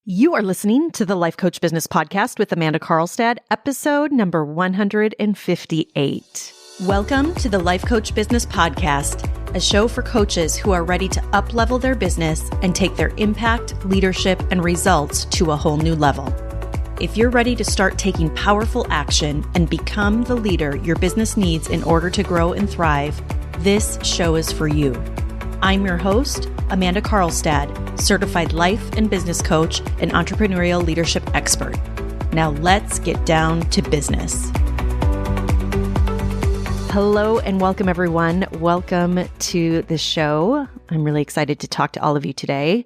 You are listening to the Life Coach Business Podcast with Amanda Carlstad, episode number 158. Welcome to the Life Coach Business Podcast, a show for coaches who are ready to up-level their business and take their impact, leadership, and results to a whole new level. If you're ready to start taking powerful action and become the leader your business needs in order to grow and thrive, this show is for you. I'm your host, Amanda Carlstad, certified life and business coach and entrepreneurial leadership expert. Now let's get down to business. Hello and welcome everyone. Welcome to the show. I'm really excited to talk to all of you today.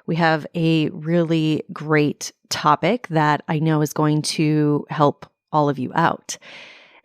We have a really great topic that I know is going to help all of you out.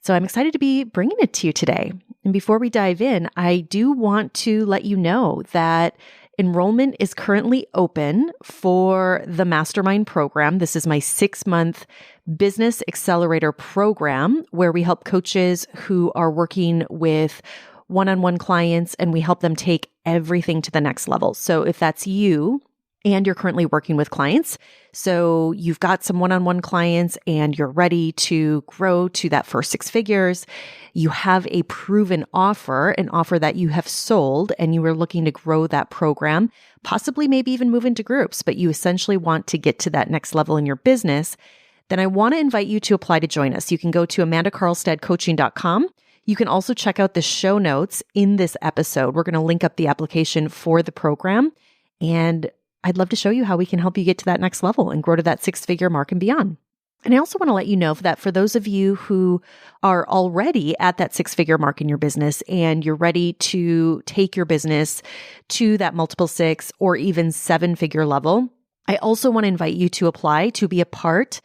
So I'm excited to be bringing it to you today. And before we dive in, I do want to let you know that enrollment is currently open for the Mastermind Program. This is my 6-month business accelerator program where we help coaches who are working with one-on-one clients and we help them take everything to the next level. So if that's you and you're currently working with clients, so you've got some one-on-one clients and you're ready to grow to that first 6 figures, you have a proven offer, an offer that you have sold, and you are looking to grow that program, possibly maybe even move into groups, but you essentially want to get to that next level in your business, then I want to invite you to apply to join us. You can go to amandacarlstadcoaching.com. You can also check out the show notes in this episode. We're going to link up the application for the program, and I'd love to show you how we can help you get to that next level and grow to that 6-figure mark and beyond. And I also want to let you know that for those of you who are already at that 6-figure mark in your business and you're ready to take your business to that multiple 6 or even 7-figure level, I also want to invite you to apply to be a part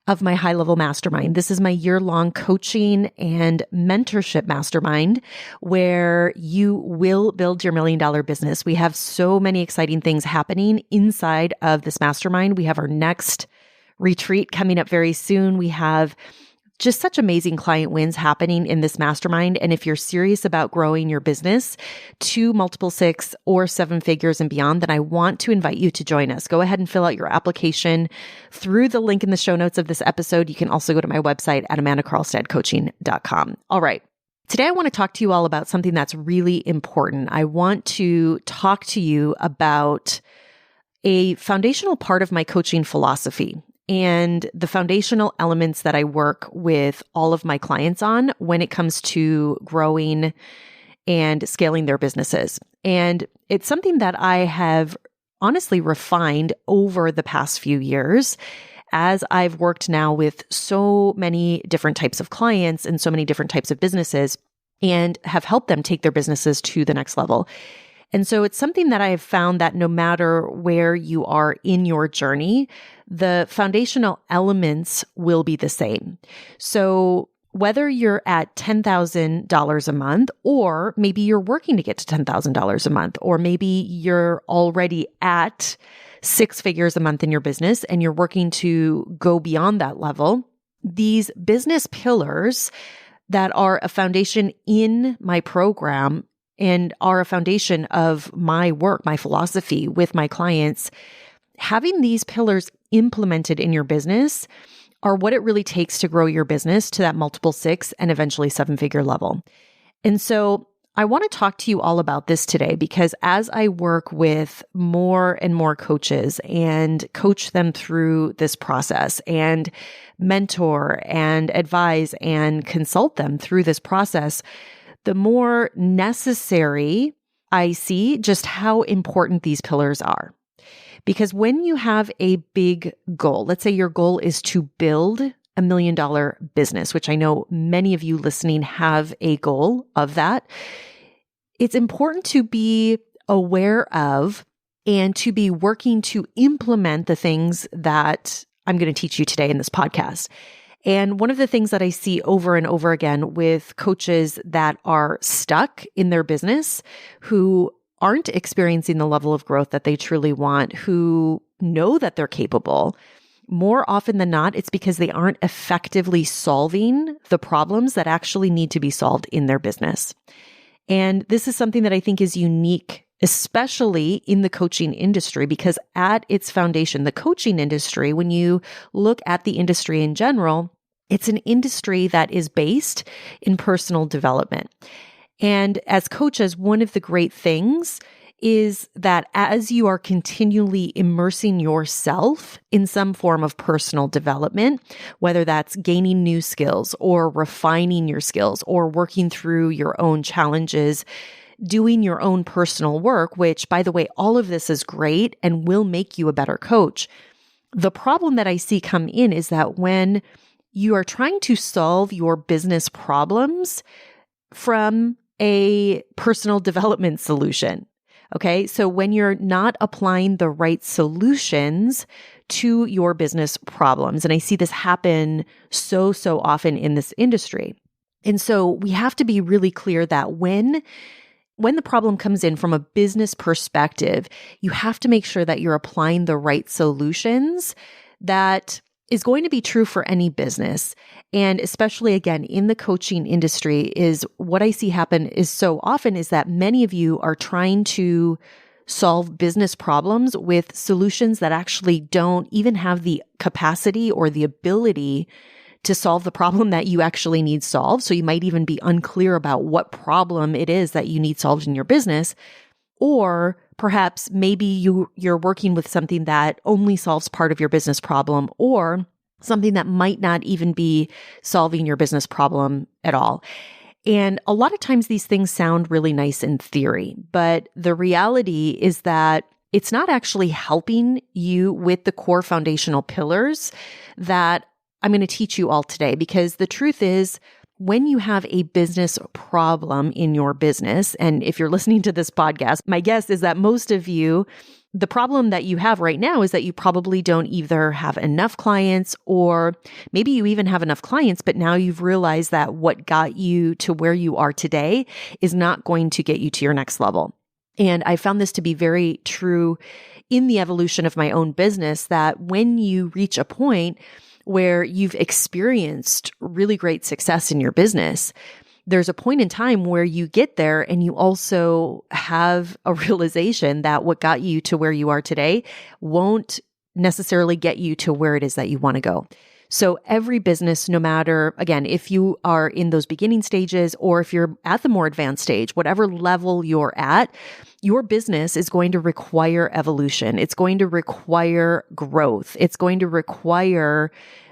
of my high-level mastermind. This is my year-long coaching and mentorship mastermind where you will build your $1 million business. We have so many exciting things happening inside of this mastermind. We have our next retreat coming up very soon. We have just such amazing client wins happening in this mastermind. And if you're serious about growing your business to multiple 6 or 7 figures and beyond, then I want to invite you to join us. Go ahead and fill out your application through the link in the show notes of this episode. You can also go to my website at amandacarlstadcoaching.com. All right. Today, I want to talk to you all about something that's really important. I want to talk to you about a foundational part of my coaching philosophy and the foundational elements that I work with all of my clients on when it comes to growing and scaling their businesses. And it's something that I have honestly refined over the past few years as I've worked now with so many different types of clients and so many different types of businesses and have helped them take their businesses to the next level. And so it's something that I have found that no matter where you are in your journey, the foundational elements will be the same. So whether you're at $10,000 a month, or maybe you're working to get to $10,000 a month, or maybe you're already at 6 figures a month in your business and you're working to go beyond that level, these business pillars that are a foundation in my program and are a foundation of my work, my philosophy with my clients, having these pillars implemented in your business are what it really takes to grow your business to that multiple 6 and eventually 7-figure level. And so I want to talk to you all about this today because as I work with more and more coaches and coach them through this process and mentor and advise and consult them through this process, the more necessary I see just how important these pillars are. Because when you have a big goal, let's say your goal is to build $1 million business, which I know many of you listening have a goal of that, it's important to be aware of and to be working to implement the things that I'm going to teach you today in this podcast. And one of the things that I see over and over again with coaches that are stuck in their business, who aren't experiencing the level of growth that they truly want, who know that they're capable, more often than not, it's because they aren't effectively solving the problems that actually need to be solved in their business. And this is something that I think is unique especially in the coaching industry, because at its foundation, the coaching industry, when you look at the industry in general, it's an industry that is based in personal development. And as coaches, one of the great things is that as you are continually immersing yourself in some form of personal development, whether that's gaining new skills or refining your skills or working through your own challenges, doing your own personal work, which, by the way, all of this is great and will make you a better coach. The problem that I see come in is that when you are trying to solve your business problems from a personal development solution, okay? So when you're not applying the right solutions to your business problems, and I see this happen so often in this industry. And so we have to be really clear that when the problem comes in from a business perspective, you have to make sure that you're applying the right solutions that is going to be true for any business. And especially, again, in the coaching industry, is what I see happen is so often is that many of you are trying to solve business problems with solutions that actually don't even have the capacity or the ability to solve the problem that you actually need solved. So you might even be unclear about what problem it is that you need solved in your business. Or perhaps maybe you're working with something that only solves part of your business problem, or something that might not even be solving your business problem at all. And a lot of times these things sound really nice in theory, but the reality is that it's not actually helping you with the core foundational pillars that I'm going to teach you all today. Because the truth is, when you have a business problem in your business, and if you're listening to this podcast, my guess is that most of you, the problem that you have right now is that you probably don't either have enough clients, or maybe you even have enough clients, but now you've realized that what got you to where you are today is not going to get you to your next level. And I found this to be very true in the evolution of my own business, that when you reach a point where you've experienced really great success in your business, there's a point in time where you get there and you also have a realization that what got you to where you are today won't necessarily get you to where it is that you want to go. So every business, no matter, again, if you are in those beginning stages or if you're at the more advanced stage, whatever level you're at, your business is going to require evolution. It's going to require growth. It's going to require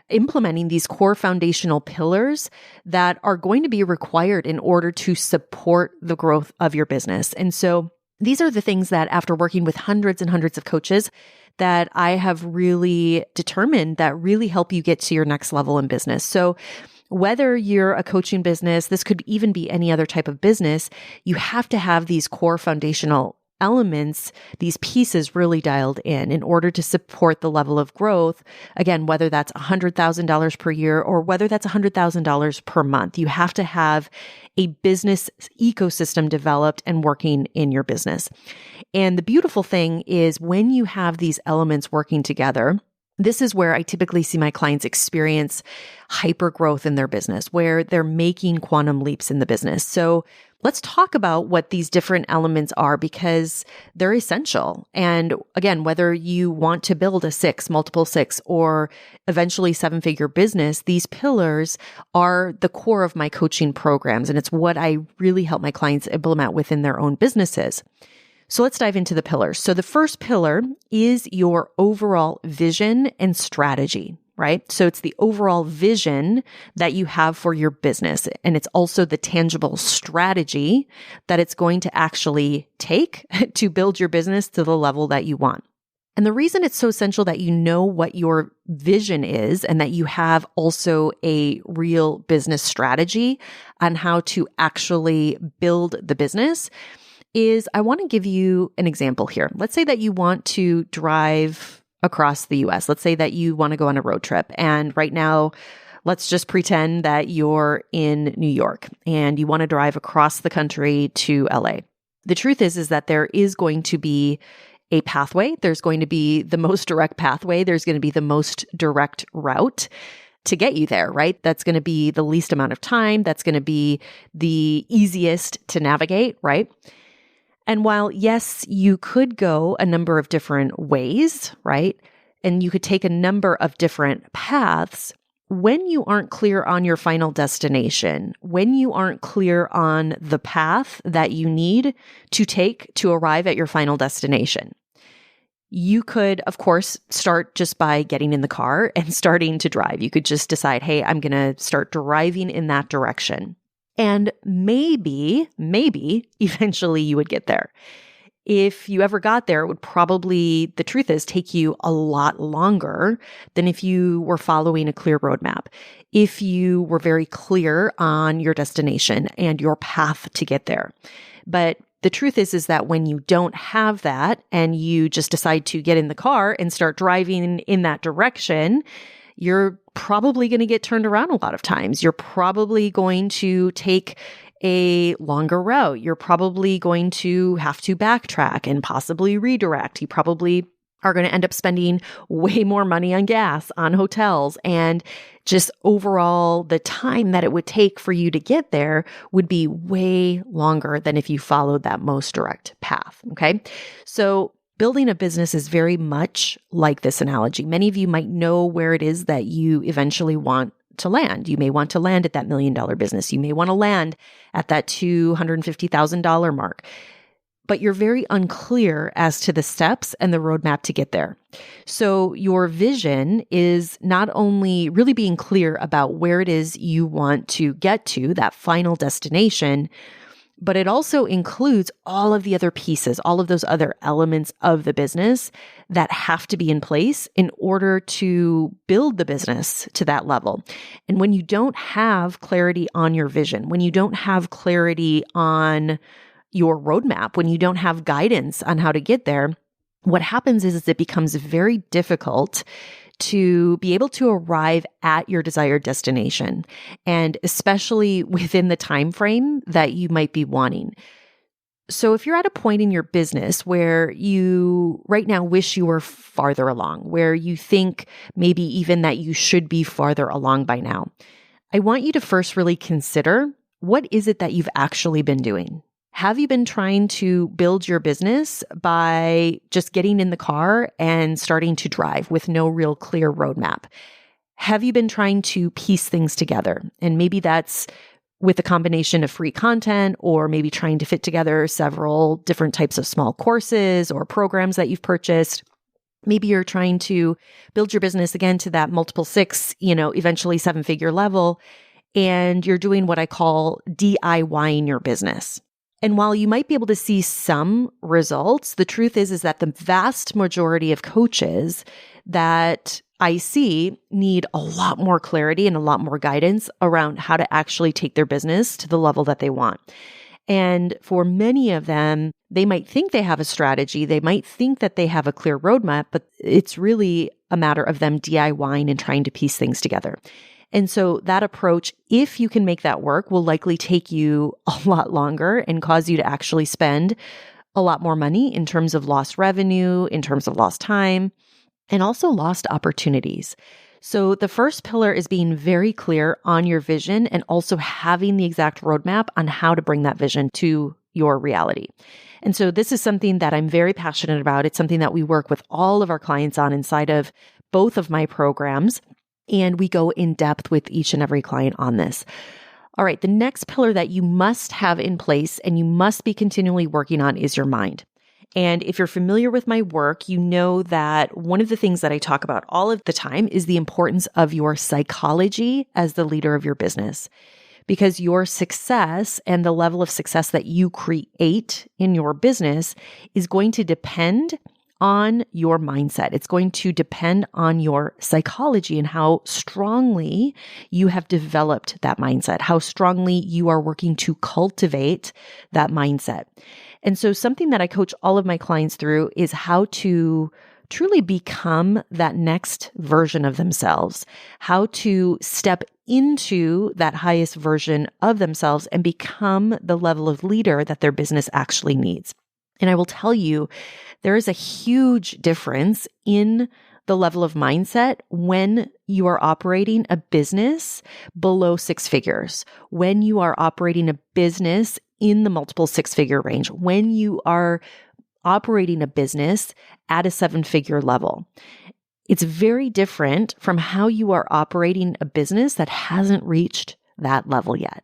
implementing these core foundational pillars that are going to be required in order to support the growth of your business. And so these are the things that, after working with hundreds and hundreds of coaches, that I have really determined that really help you get to your next level in business. So whether you're a coaching business, this could even be any other type of business, you have to have these core foundational elements, these pieces really dialed in order to support the level of growth. Again, whether that's $100,000 per year or whether that's $100,000 per month, you have to have a business ecosystem developed and working in your business. And the beautiful thing is, when you have these elements working together, this is where I typically see my clients experience hyper growth in their business, where they're making quantum leaps in the business. So let's talk about what these different elements are, because they're essential. And again, whether you want to build a 6, multiple 6, or eventually 7-figure business, these pillars are the core of my coaching programs. And it's what I really help my clients implement within their own businesses. So let's dive into the pillars. So the first pillar is your overall vision and strategy, right? So it's the overall vision that you have for your business. And it's also the tangible strategy that it's going to actually take to build your business to the level that you want. And the reason it's so essential that you know what your vision is and that you have also a real business strategy on how to actually build the business is, I want to give you an example here. Let's say that you want to drive across the US. Let's say that you want to go on a road trip. And right now, let's just pretend that you're in New York and you want to drive across the country to LA. The truth is that there is going to be a pathway. There's going to be the most direct pathway. There's going to be the most direct route to get you there, right? That's going to be the least amount of time. That's going to be the easiest to navigate, right? And while, yes, you could go a number of different ways, right? And you could take a number of different paths. When you aren't clear on your final destination, when you aren't clear on the path that you need to take to arrive at your final destination, you could, of course, start just by getting in the car and starting to drive. You could just decide, hey, I'm going to start driving in that direction. And maybe eventually you would get there. If you ever got there, it would probably, the truth is, take you a lot longer than if you were following a clear roadmap. If you were very clear on your destination and your path to get there. But the truth is that when you don't have that and you just decide to get in the car and start driving in that direction, you're probably going to get turned around a lot of times. You're probably going to take a longer route. You're probably going to have to backtrack and possibly redirect. You probably are going to end up spending way more money on gas, on hotels, and just overall the time that it would take for you to get there would be way longer than if you followed that most direct path. Okay. So building a business is very much like this analogy. Many of you might know where it is that you eventually want to land. You may want to land at that $1 million business. You may want to land at that $250,000 mark, but you're very unclear as to the steps and the roadmap to get there. So your vision is not only really being clear about where it is you want to get to, that final destination, but it also includes all of the other pieces, all of those other elements of the business that have to be in place in order to build the business to that level. And when you don't have clarity on your vision, when you don't have clarity on your roadmap, when you don't have guidance on how to get there, what happens is it becomes very difficult to be able to arrive at your desired destination, and especially within the time frame that you might be wanting. So if you're at a point in your business where you right now wish you were farther along, where you think maybe even that you should be farther along by now, I want you to first really consider, what is it that you've actually been doing? Have you been trying to build your business by just getting in the car and starting to drive with no real clear roadmap? Have you been trying to piece things together? And maybe that's with a combination of free content, or maybe trying to fit together several different types of small courses or programs that you've purchased. Maybe you're trying to build your business again to that multiple six, eventually 7-figure level, and you're doing what I call DIYing your business. And while you might be able to see some results, the truth is that the vast majority of coaches that I see need a lot more clarity and a lot more guidance around how to actually take their business to the level that they want. And for many of them, they might think they have a strategy. They might think that they have a clear roadmap, but it's really a matter of them DIYing and trying to piece things together. And so that approach, if you can make that work, will likely take you a lot longer and cause you to actually spend a lot more money in terms of lost revenue, in terms of lost time, and also lost opportunities. So the first pillar is being very clear on your vision and also having the exact roadmap on how to bring that vision to your reality. And so this is something that I'm very passionate about. It's something that we work with all of our clients on inside of both of my programs. And we go in depth with each and every client on this. All right, the next pillar that you must have in place and you must be continually working on is your mind. And if you're familiar with my work, you know that one of the things that I talk about all of the time is the importance of your psychology as the leader of your business. Because your success and the level of success that you create in your business is going to depend on your mindset. It's going to depend on your psychology and how strongly you have developed that mindset, how strongly you are working to cultivate that mindset. And so something that I coach all of my clients through is how to truly become that next version of themselves, how to step into that highest version of themselves and become the level of leader that their business actually needs. And I will tell you, there is a huge difference in the level of mindset when you are operating a business below six figures, when you are operating a business in the multiple six-figure range, when you are operating a business at a seven-figure level. It's very different from how you are operating a business that hasn't reached that level yet.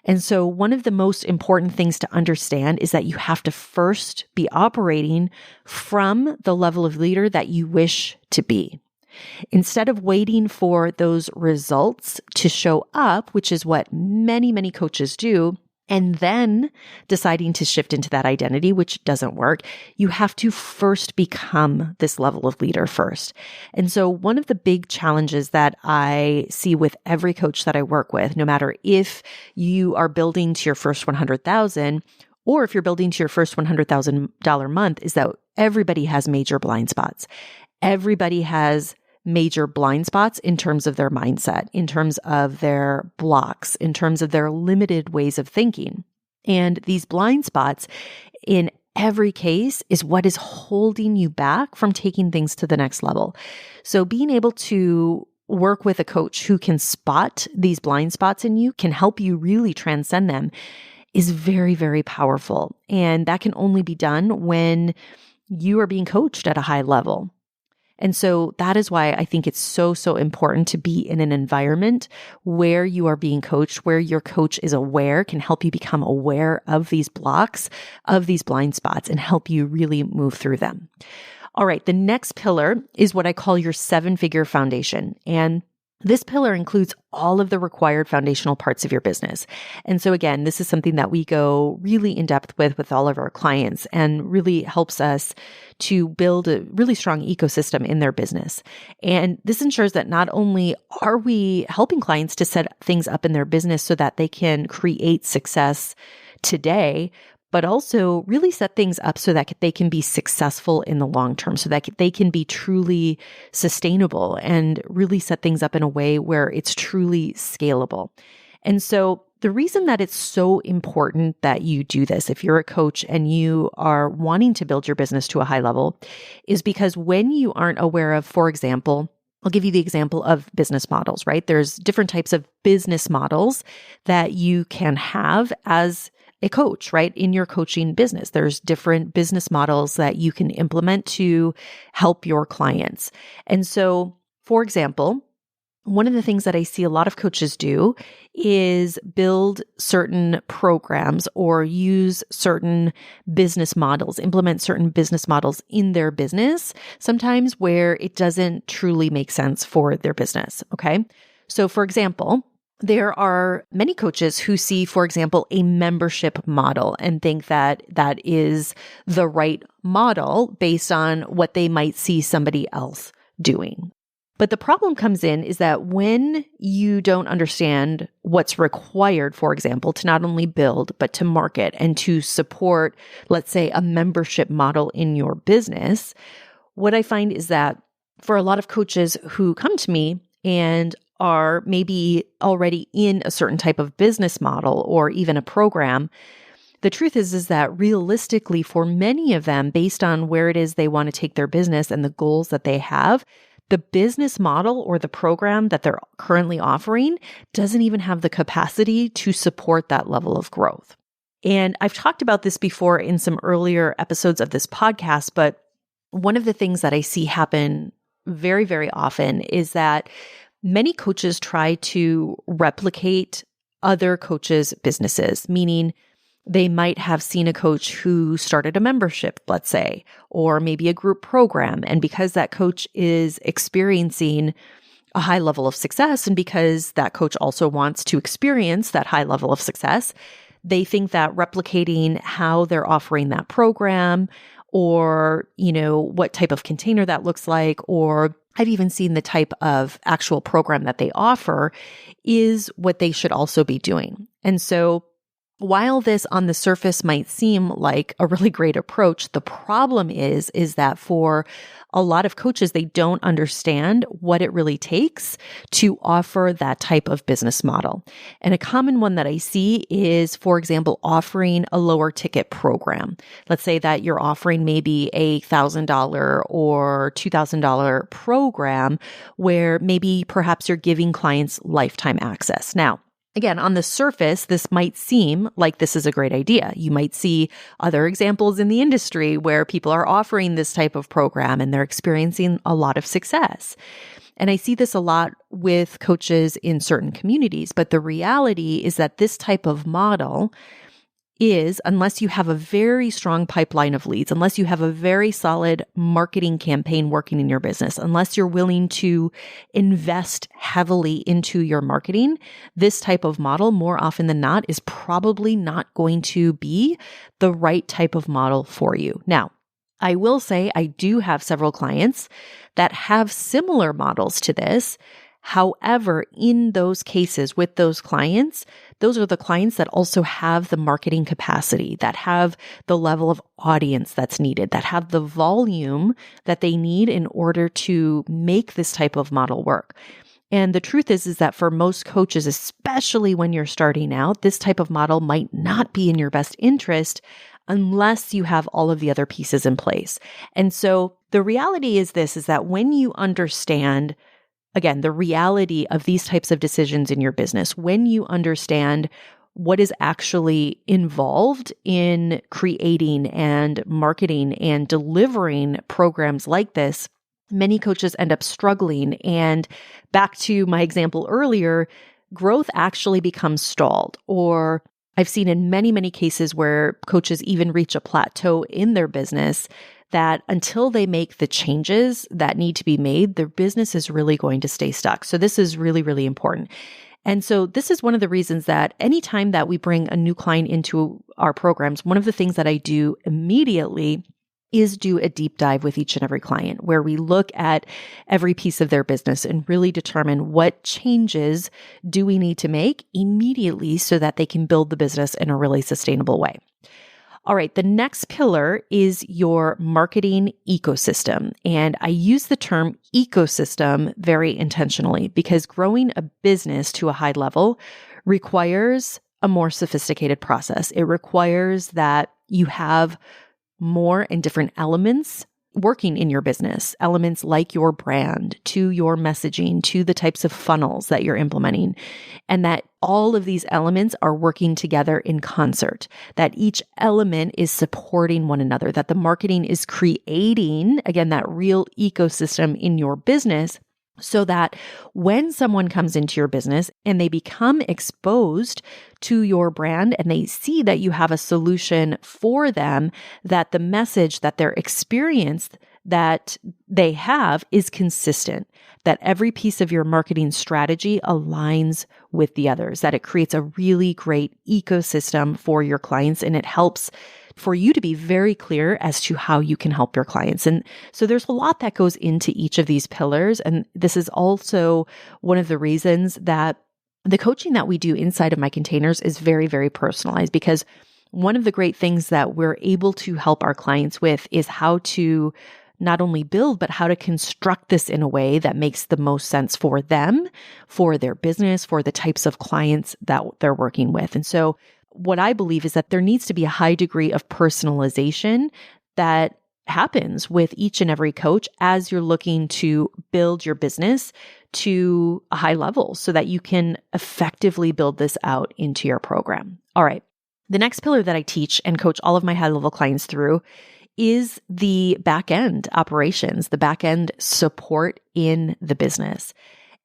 And so one of the most important things to understand is that you have to first be operating from the level of leader that you wish to be. Instead of waiting for those results to show up, which is what many, many coaches do, and then deciding to shift into that identity, which doesn't work, you have to first become this level of leader first. And so one of the big challenges that I see with every coach that I work with, no matter if you are building to your first 100,000 or if you're building to your first $100,000 month, is that everybody has major blind spots. Everybody has major blind spots in terms of their mindset, in terms of their blocks, in terms of their limited ways of thinking. And these blind spots in every case is what is holding you back from taking things to the next level. So being able to work with a coach who can spot these blind spots in you, can help you really transcend them, is very, very powerful. And that can only be done when you are being coached at a high level. And so that is why I think it's so, so important to be in an environment where you are being coached, where your coach is aware, can help you become aware of these blocks, of these blind spots, and help you really move through them. All right, the next pillar is what I call your seven-figure foundation. And this pillar includes all of the required foundational parts of your business. And so again, this is something that we go really in depth with all of our clients and really helps us to build a really strong ecosystem in their business. And this ensures that not only are we helping clients to set things up in their business so that they can create success today, but also really set things up so that they can be successful in the long term, so that they can be truly sustainable and really set things up in a way where it's truly scalable. And so the reason that it's so important that you do this, if you're a coach and you are wanting to build your business to a high level, is because when you aren't aware of, for example, I'll give you the example of business models, right? There's different types of business models that you can have as a coach, right? In your coaching business, there's different business models that you can implement to help your clients. And so, for example, one of the things that I see a lot of coaches do is build certain programs or use certain business models, implement certain business models in their business, sometimes where it doesn't truly make sense for their business. Okay. So for example, there are many coaches who see, for example, a membership model and think that that is the right model based on what they might see somebody else doing. But the problem comes in is that when you don't understand what's required, for example, to not only build, but to market and to support, let's say, a membership model in your business, what I find is that for a lot of coaches who come to me and are maybe already in a certain type of business model or even a program, the truth is that realistically for many of them, based on where it is they want to take their business and the goals that they have, the business model or the program that they're currently offering doesn't even have the capacity to support that level of growth. And I've talked about this before in some earlier episodes of this podcast, but one of the things that I see happen very, very often is that many coaches try to replicate other coaches' businesses, meaning they might have seen a coach who started a membership, let's say, or maybe a group program. And because that coach is experiencing a high level of success, and because that coach also wants to experience that high level of success, they think that replicating how they're offering that program or, what type of container that looks like, or I've even seen the type of actual program that they offer is what they should also be doing. And so while this on the surface might seem like a really great approach, the problem is that for a lot of coaches, they don't understand what it really takes to offer that type of business model. And a common one that I see is, for example, offering a lower ticket program. Let's say that you're offering maybe a $1,000 or $2,000 program where maybe perhaps you're giving clients lifetime access. Now, again, on the surface, this might seem like this is a great idea. You might see other examples in the industry where people are offering this type of program and they're experiencing a lot of success. And I see this a lot with coaches in certain communities. But the reality is that this type of model is, unless you have a very strong pipeline of leads, unless you have a very solid marketing campaign working in your business, unless you're willing to invest heavily into your marketing, this type of model, more often than not, is probably not going to be the right type of model for you. Now, I will say I do have several clients that have similar models to this. However, in those cases with those clients, those are the clients that also have the marketing capacity, that have the level of audience that's needed, that have the volume that they need in order to make this type of model work. And the truth is that for most coaches, especially when you're starting out, this type of model might not be in your best interest unless you have all of the other pieces in place. And so the reality is this, is that when you understand, again, the reality of these types of decisions in your business, when you understand what is actually involved in creating and marketing and delivering programs like this, many coaches end up struggling. And back to my example earlier, growth actually becomes stalled. Or I've seen in many, many cases where coaches even reach a plateau in their business that until they make the changes that need to be made, their business is really going to stay stuck. So this is really, really important. And so this is one of the reasons that anytime that we bring a new client into our programs, one of the things that I do immediately is do a deep dive with each and every client where we look at every piece of their business and really determine what changes do we need to make immediately so that they can build the business in a really sustainable way. All right, the next pillar is your marketing ecosystem. And I use the term ecosystem very intentionally because growing a business to a high level requires a more sophisticated process. It requires that you have more and different elements working in your business, elements like your brand, to your messaging, to the types of funnels that you're implementing, and that all of these elements are working together in concert, that each element is supporting one another, that the marketing is creating, again, that real ecosystem in your business so that when someone comes into your business and they become exposed to your brand and they see that you have a solution for them, that the message, that their experience that they have is consistent, that every piece of your marketing strategy aligns with the others, that it creates a really great ecosystem for your clients, and it helps for you to be very clear as to how you can help your clients. And so there's a lot that goes into each of these pillars. And this is also one of the reasons that the coaching that we do inside of my containers is very, very personalized, because one of the great things that we're able to help our clients with is how to not only build, but how to construct this in a way that makes the most sense for them, for their business, for the types of clients that they're working with. And so what I believe is that there needs to be a high degree of personalization that happens with each and every coach as you're looking to build your business to a high level so that you can effectively build this out into your program. All right. The next pillar that I teach and coach all of my high-level clients through is the back-end operations, the back-end support in the business.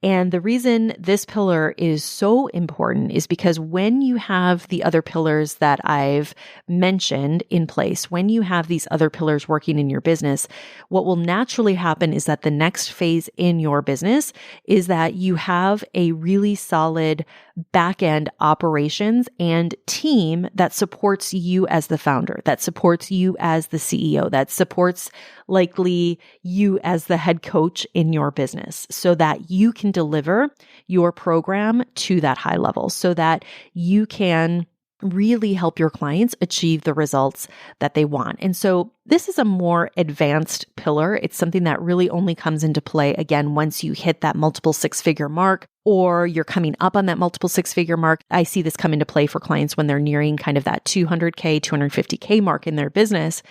And the reason this pillar is so important is because when you have the other pillars that I've mentioned in place, when you have these other pillars working in your business, what will naturally happen is that the next phase in your business is that you have a really solid back-end operations and team that supports you as the founder, that supports you as the CEO, that supports likely you as the head coach in your business so that you can deliver your program to that high level, so that you can really help your clients achieve the results that they want. And so this is a more advanced pillar. It's something that really only comes into play, again, once you hit that multiple six-figure mark or you're coming up on that multiple six-figure mark. I see this come into play for clients when they're nearing kind of that 200K, 250K mark in their business.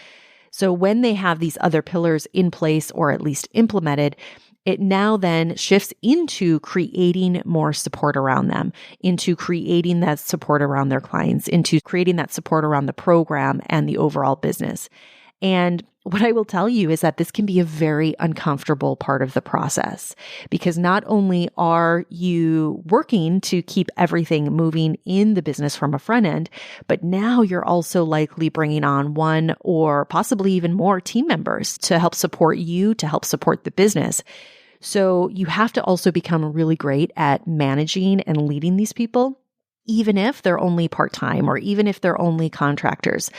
So when they have these other pillars in place or at least implemented, it now then shifts into creating more support around them, into creating that support around their clients, into creating that support around the program and the overall business. And what I will tell you is that this can be a very uncomfortable part of the process, because not only are you working to keep everything moving in the business from a front end, but now you're also likely bringing on one or possibly even more team members to help support you, to help support the business. So you have to also become really great at managing and leading these people, even if they're only part-time or even if they're only contractors.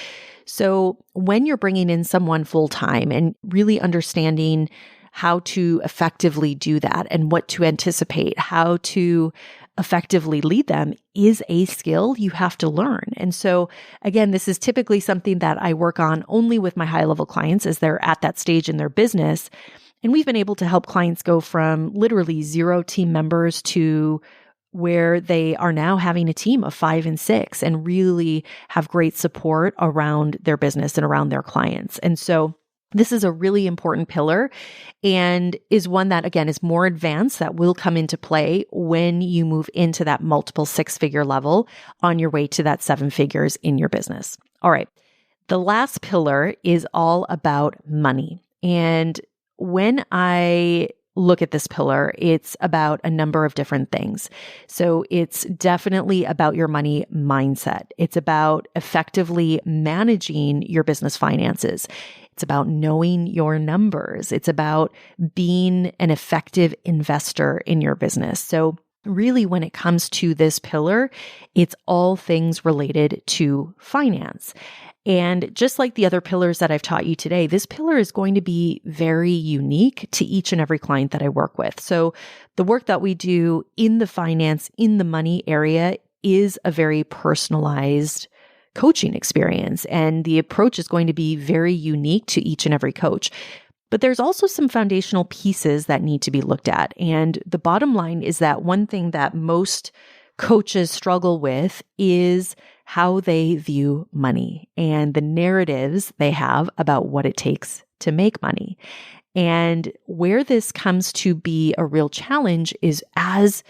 So when you're bringing in someone full-time and really understanding how to effectively do that and what to anticipate, how to effectively lead them is a skill you have to learn. And so again, this is typically something that I work on only with my high-level clients as they're at that stage in their business. And we've been able to help clients go from literally 0 team members to where they are now having a team of 5 and 6 and really have great support around their business and around their clients. And so this is a really important pillar and is one that, again, is more advanced that will come into play when you move into that multiple six-figure level on your way to that 7 figures in your business. All right. The last pillar is all about money. And when I look at this pillar, it's about a number of different things. So it's definitely about your money mindset. It's about effectively managing your business finances. It's about knowing your numbers. It's about being an effective investor in your business. So really, when it comes to this pillar, it's all things related to finance. And just like the other pillars that I've taught you today, this pillar is going to be very unique to each and every client that I work with. So the work that we do in the finance, in the money area is a very personalized coaching experience. And the approach is going to be very unique to each and every coach. But there's also some foundational pieces that need to be looked at. And the bottom line is that one thing that most coaches struggle with is how they view money and the narratives they have about what it takes to make money. And where this comes to be a real challenge is as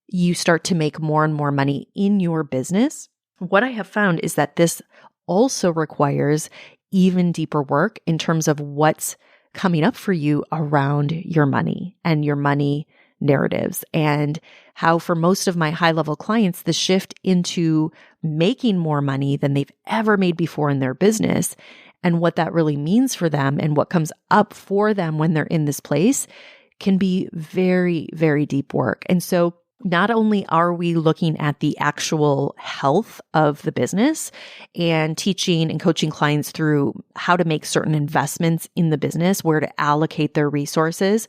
you start to make more and more money in your business, what I have found is that this also requires even deeper work in terms of what's coming up for you around your money and your money narratives, and how for most of my high-level clients, the shift into making more money than they've ever made before in their business and what that really means for them and what comes up for them when they're in this place can be very, very deep work. And so not only are we looking at the actual health of the business and teaching and coaching clients through how to make certain investments in the business, where to allocate their resources,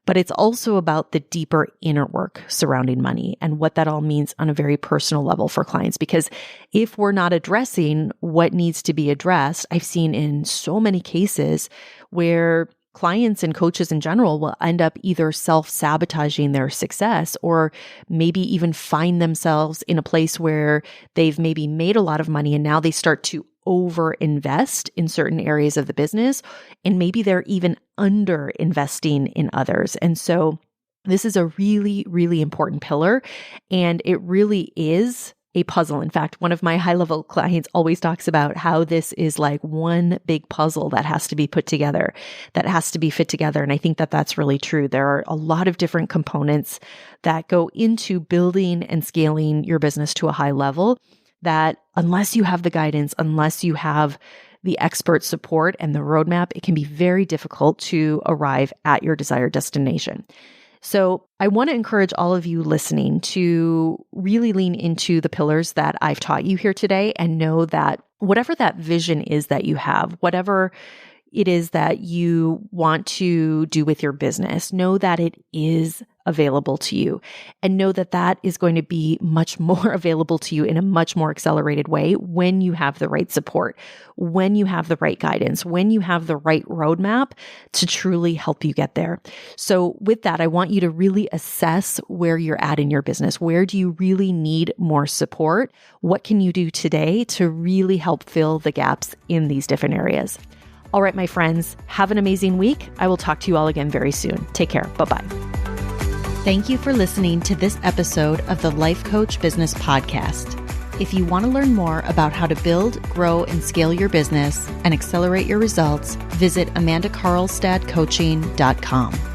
but it's also about the deeper inner work surrounding money and what that all means on a very personal level for clients. Because if we're not addressing what needs to be addressed, I've seen in so many cases where clients and coaches in general will end up either self-sabotaging their success or maybe even find themselves in a place where they've maybe made a lot of money and now they start to over-invest in certain areas of the business, and maybe they're even under-investing in others. And so this is a really, really important pillar, and it really is a puzzle. In fact, one of my high-level clients always talks about how this is like one big puzzle that has to be put together, that has to be fit together. And I think that that's really true. There are a lot of different components that go into building and scaling your business to a high level that unless you have the guidance, unless you have the expert support and the roadmap, it can be very difficult to arrive at your desired destination. So I want to encourage all of you listening to really lean into the pillars that I've taught you here today and know that whatever that vision is that you have, whatever it is that you want to do with your business, know that it is available to you. And know that that is going to be much more available to you in a much more accelerated way when you have the right support, when you have the right guidance, when you have the right roadmap to truly help you get there. So with that, I want you to really assess where you're at in your business. Where do you really need more support? What can you do today to really help fill the gaps in these different areas? All right, my friends, have an amazing week. I will talk to you all again very soon. Take care. Bye-bye. Thank you for listening to this episode of the Life Coach Business Podcast. If you want to learn more about how to build, grow, and scale your business and accelerate your results, visit amandakarlstadcoaching.com.